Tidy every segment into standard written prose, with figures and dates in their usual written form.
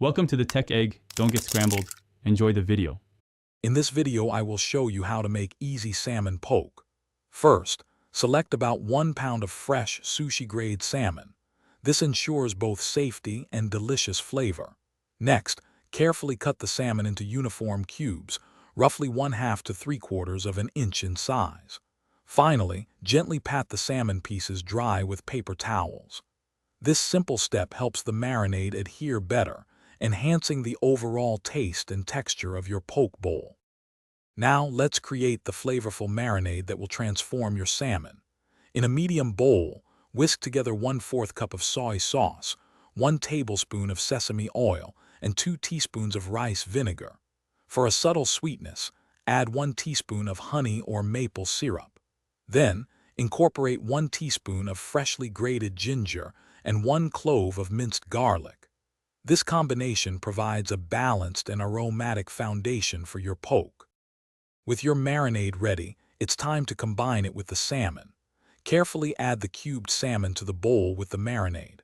Welcome to the Tech Egg. Don't get scrambled. Enjoy the video. In this video, I will show you how to make easy salmon poke. First, select about 1 pound of fresh sushi-grade salmon. This ensures both safety and delicious flavor. Next, carefully cut the salmon into uniform cubes, roughly 1/2 to 3/4 of an inch in size. Finally, gently pat the salmon pieces dry with paper towels. This simple step helps the marinade adhere better, enhancing the overall taste and texture of your poke bowl. Now let's create the flavorful marinade that will transform your salmon. In a medium bowl, whisk together 1/4 cup of soy sauce, 1 tablespoon of sesame oil, and 2 teaspoons of rice vinegar. For a subtle sweetness, add 1 teaspoon of honey or maple syrup. Then, incorporate 1 teaspoon of freshly grated ginger and 1 clove of minced garlic. This combination provides a balanced and aromatic foundation for your poke. With your marinade ready, it's time to combine it with the salmon. Carefully add the cubed salmon to the bowl with the marinade.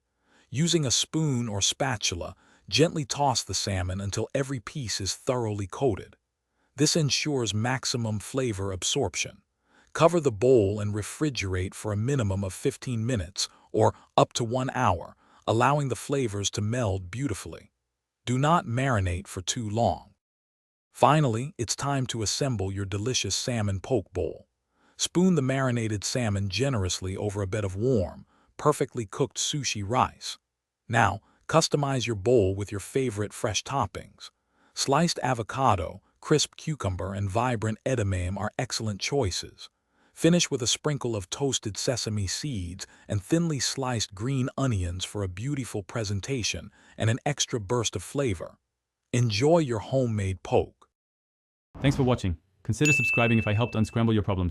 Using a spoon or spatula, gently toss the salmon until every piece is thoroughly coated. This ensures maximum flavor absorption. Cover the bowl and refrigerate for a minimum of 15 minutes or up to 1 hour, allowing the flavors to meld beautifully. Do not marinate for too long. Finally, it's time to assemble your delicious salmon poke bowl. Spoon the marinated salmon generously over a bed of warm, perfectly cooked sushi rice. Now, customize your bowl with your favorite fresh toppings. Sliced avocado, crisp cucumber, and vibrant edamame are excellent choices. Finish with a sprinkle of toasted sesame seeds and thinly sliced green onions for a beautiful presentation and an extra burst of flavor. Enjoy your homemade poke. Thanks for watching. Consider subscribing if I helped unscramble your problems.